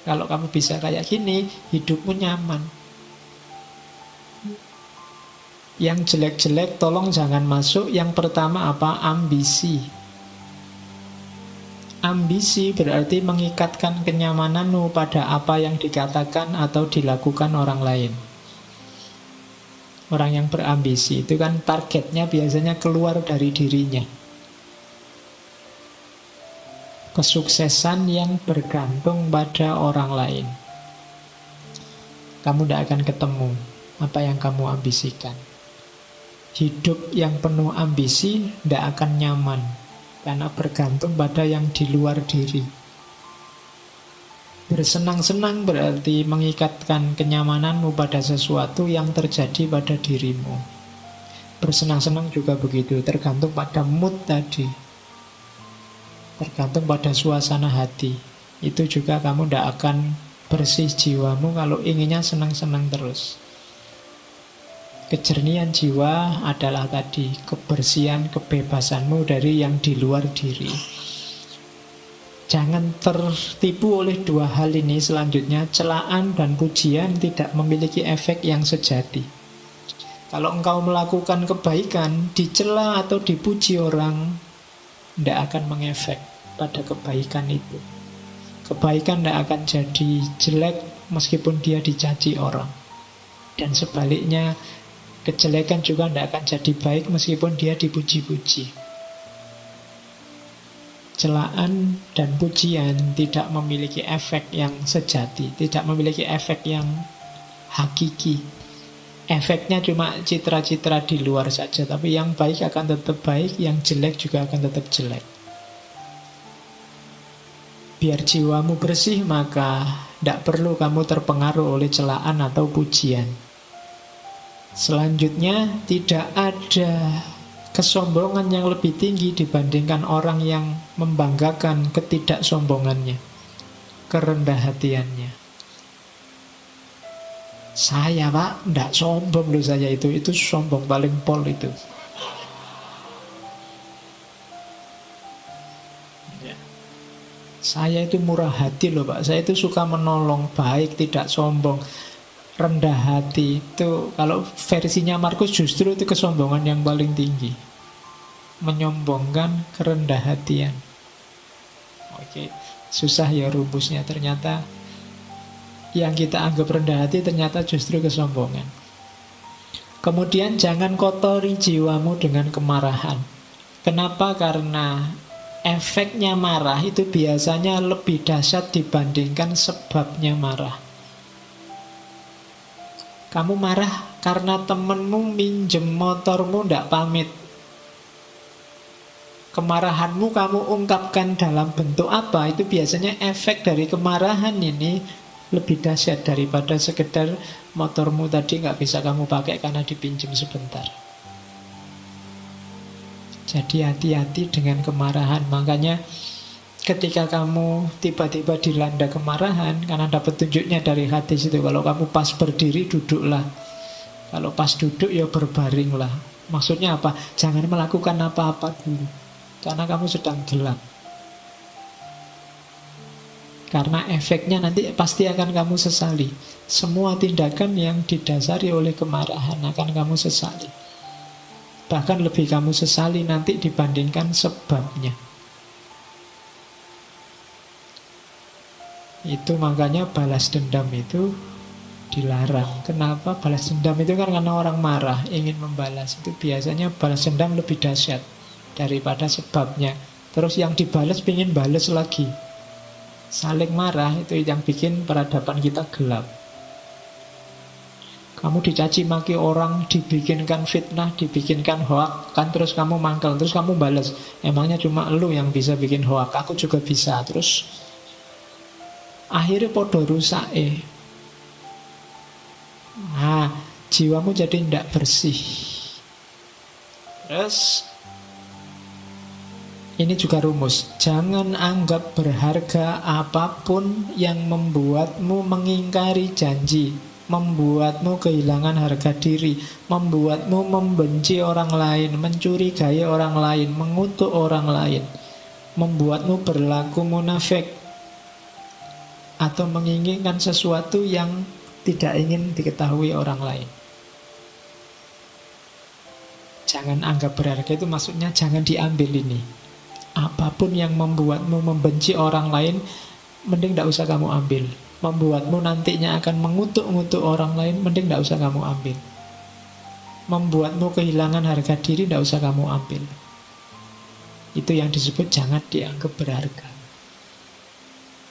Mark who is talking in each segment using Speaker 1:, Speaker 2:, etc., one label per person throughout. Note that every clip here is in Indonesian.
Speaker 1: Kalau kamu bisa kayak gini, hidupmu nyaman. Yang jelek-jelek tolong jangan masuk. Yang pertama apa? Ambisi. Ambisi berarti mengikatkan kenyamananmu pada apa yang dikatakan atau dilakukan orang lain. Orang yang berambisi itu kan targetnya biasanya keluar dari dirinya. Kesuksesan yang bergantung pada orang lain. Kamu tidak akan ketemu apa yang kamu ambisikan. Hidup yang penuh ambisi tidak akan nyaman, karena bergantung pada yang di luar diri. Bersenang-senang berarti mengikatkan kenyamananmu pada sesuatu yang terjadi pada dirimu. Bersenang-senang juga begitu, tergantung pada mood tadi. Tergantung pada suasana hati. Itu juga kamu tidak akan bersih jiwamu kalau inginnya senang-senang terus. Kejernihan jiwa adalah tadi kebersihan, kebebasanmu dari yang di luar diri. Jangan tertipu oleh dua hal ini selanjutnya. Celaan dan pujian tidak memiliki efek yang sejati. Kalau engkau melakukan kebaikan, dicela atau dipuji orang, tidak akan mengefek pada kebaikan itu. Kebaikan tidak akan jadi jelek meskipun dia dicaci orang. Dan sebaliknya, kejelekan juga tidak akan jadi baik meskipun dia dipuji-puji. Celaan dan pujian tidak memiliki efek yang sejati, tidak memiliki efek yang hakiki. Efeknya cuma citra-citra di luar saja, tapi yang baik akan tetap baik, yang jelek juga akan tetap jelek. Biar jiwamu bersih, maka tidak perlu kamu terpengaruh oleh celaan atau pujian. Selanjutnya, tidak ada kesombongan yang lebih tinggi dibandingkan orang yang membanggakan ketidaksombongannya, kerendah hatiannya. Saya pak, tidak sombong loh saya itu sombong paling pol itu. Saya itu murah hati loh pak, saya itu suka menolong, baik, tidak sombong. Rendah hati itu, kalau versinya Markus justru itu kesombongan yang paling tinggi. Menyombongkan kerendah hatian. Oke, susah ya rumusnya. Ternyata yang kita anggap rendah hati ternyata justru kesombongan. Kemudian jangan kotori jiwamu dengan kemarahan. Kenapa? Karena efeknya marah itu biasanya lebih dahsyat dibandingkan sebabnya marah. Kamu marah karena temenmu minjem motormu tidak pamit. Kemarahanmu kamu ungkapkan dalam bentuk apa? Itu biasanya efek dari kemarahan ini lebih dahsyat daripada sekedar motormu tadi nggak bisa kamu pakai karena dipinjam sebentar. Jadi hati-hati dengan kemarahan. Makanya ketika kamu tiba-tiba dilanda kemarahan, karena dapat tunjuknya dari hadis itu, kalau kamu pas berdiri, duduklah. Kalau pas duduk, ya berbaringlah. Maksudnya apa? Jangan melakukan apa-apa dulu, karena kamu sedang gelap. Karena efeknya nanti pasti akan kamu sesali. Semua tindakan yang didasari oleh kemarahan akan kamu sesali. Bahkan lebih kamu sesali nanti dibandingkan sebabnya. Itu makanya balas dendam itu dilarang. Kenapa? Balas dendam itu kan karena orang marah, ingin membalas. Itu biasanya balas dendam lebih dahsyat daripada sebabnya. Terus yang dibalas ingin balas lagi. Saling marah itu yang bikin peradaban kita gelap. Kamu dicaci maki orang, dibikinkan fitnah, dibikinkan hoak, kan terus kamu mangkel, terus kamu balas. Emangnya cuma elu yang bisa bikin hoak, aku juga bisa. Terus akhirnya podo rusak. Nah, jiwamu jadi tidak bersih. Terus ini juga rumus. Jangan anggap berharga apapun yang membuatmu mengingkari janji, membuatmu kehilangan harga diri, membuatmu membenci orang lain, mencurigai orang lain, mengutuk orang lain, membuatmu berlaku munafik. atau menginginkan sesuatu yang tidak ingin diketahui orang lain. Jangan anggap berharga itu maksudnya jangan diambil ini. Apapun yang membuatmu membenci orang lain, mending tidak usah kamu ambil. Membuatmu nantinya akan mengutuk-ngutuk orang lain, mending tidak usah kamu ambil. Membuatmu kehilangan harga diri, tidak usah kamu ambil. Itu yang disebut jangan dianggap berharga.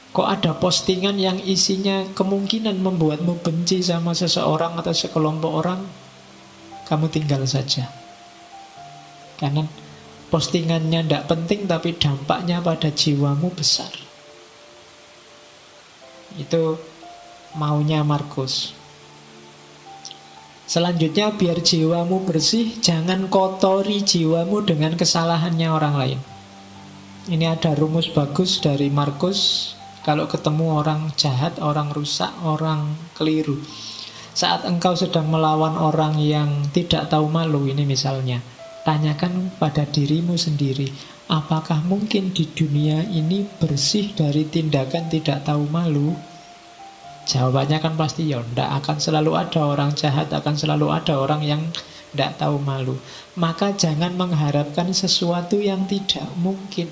Speaker 1: Kok ada postingan yang isinya kemungkinan membuatmu benci sama seseorang atau sekelompok orang, kamu tinggal saja. Karena postingannya tidak penting, tapi dampaknya pada jiwamu besar. Itu maunya Markus. Selanjutnya, biar jiwamu bersih, jangan kotori jiwamu dengan kesalahannya orang lain. Ini ada rumus bagus dari Markus. Kalau ketemu orang jahat, orang rusak, orang keliru, saat engkau sedang melawan orang yang tidak tahu malu, ini misalnya, tanyakan pada dirimu sendiri, apakah mungkin di dunia ini bersih dari tindakan tidak tahu malu? Jawabannya kan pasti ya, tidak akan selalu ada orang jahat, akan selalu ada orang yang tidak tahu malu. Maka jangan mengharapkan sesuatu yang tidak mungkin.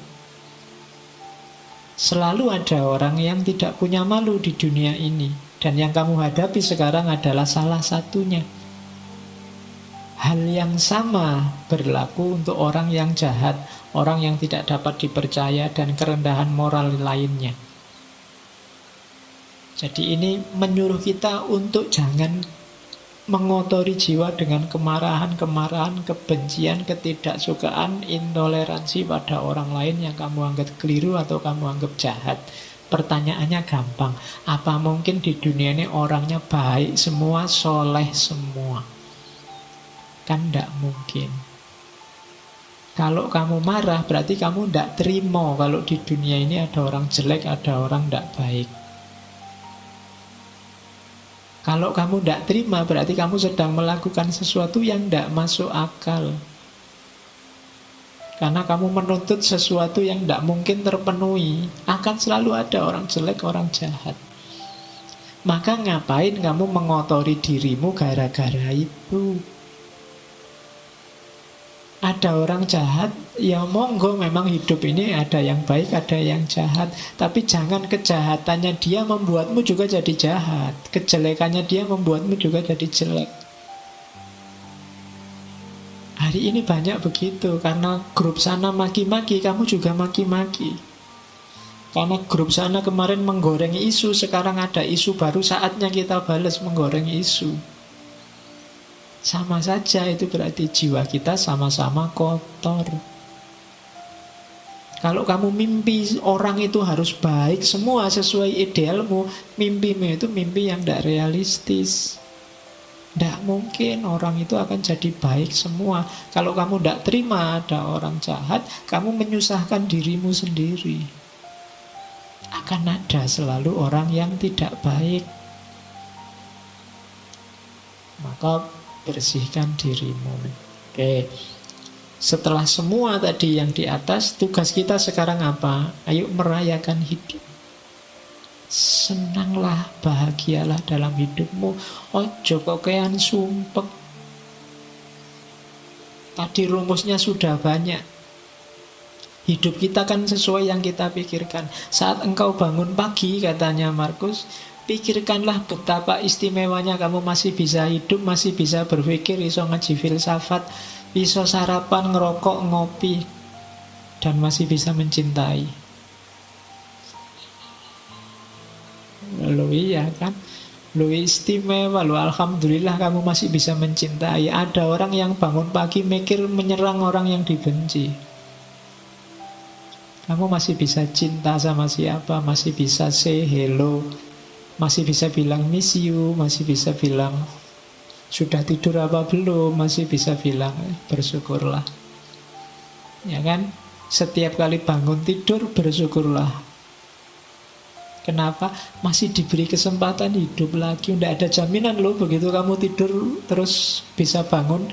Speaker 1: Selalu ada orang yang tidak punya malu di dunia ini, dan yang kamu hadapi sekarang adalah salah satunya. Hal yang sama berlaku untuk orang yang jahat, orang yang tidak dapat dipercaya, dan kerendahan moral lainnya. Jadi ini menyuruh kita untuk jangan mengotori jiwa dengan kemarahan, kebencian, ketidaksukaan, intoleransi pada orang lain yang kamu anggap keliru atau kamu anggap jahat. Pertanyaannya gampang, apa mungkin di dunia ini orangnya baik semua, soleh semua? Kan tidak mungkin. Kalau kamu marah, berarti kamu tidak terima kalau di dunia ini ada orang jelek, ada orang tidak baik. Kalau kamu tidak terima, berarti kamu sedang melakukan sesuatu yang tidak masuk akal. Karena kamu menuntut sesuatu yang tidak mungkin terpenuhi. Akan selalu ada orang jelek, orang jahat. Maka ngapain kamu mengotori dirimu gara-gara itu? Ada orang jahat, ya monggo, memang hidup ini ada yang baik, ada yang jahat. Tapi jangan kejahatannya dia membuatmu juga jadi jahat, kejelekannya dia membuatmu juga jadi jelek. Hari ini banyak begitu, karena grup sana maki-maki, kamu juga maki-maki. Karena grup sana kemarin menggoreng isu, sekarang ada isu baru, saatnya kita balas menggoreng isu. Sama saja, itu berarti jiwa kita sama-sama kotor. Kalau kamu mimpi orang itu harus baik semua sesuai idealmu, mimpimu itu mimpi yang tidak realistis. Tidak mungkin orang itu akan jadi baik semua. Kalau kamu tidak terima ada orang jahat, kamu menyusahkan dirimu sendiri. Akan ada selalu orang yang tidak baik. Maka bersihkan dirimu. Oke. Setelah semua tadi yang di atas, tugas kita sekarang apa? Ayo merayakan hidup. Senanglah, bahagialah dalam hidupmu. Ojo kokean sumpek. Tadi rumusnya sudah banyak. Hidup kita kan sesuai yang kita pikirkan. Saat engkau bangun pagi, katanya Markus, pikirkanlah betapa istimewanya kamu masih bisa hidup, masih bisa berpikir, bisa ngaji filsafat, bisa sarapan, ngerokok, ngopi, dan masih bisa mencintai. Loh iya kan? Loh istimewa, loh alhamdulillah kamu masih bisa mencintai. Ada orang yang bangun pagi mikir menyerang orang yang dibenci. Kamu masih bisa cinta sama siapa, masih bisa say hello, masih bisa bilang miss you, masih bisa bilang sudah tidur apa belum, masih bisa bilang bersyukurlah. Ya kan? Setiap kali bangun tidur bersyukurlah. Kenapa? Masih diberi kesempatan hidup lagi. Tidak ada jaminan loh begitu kamu tidur terus bisa bangun.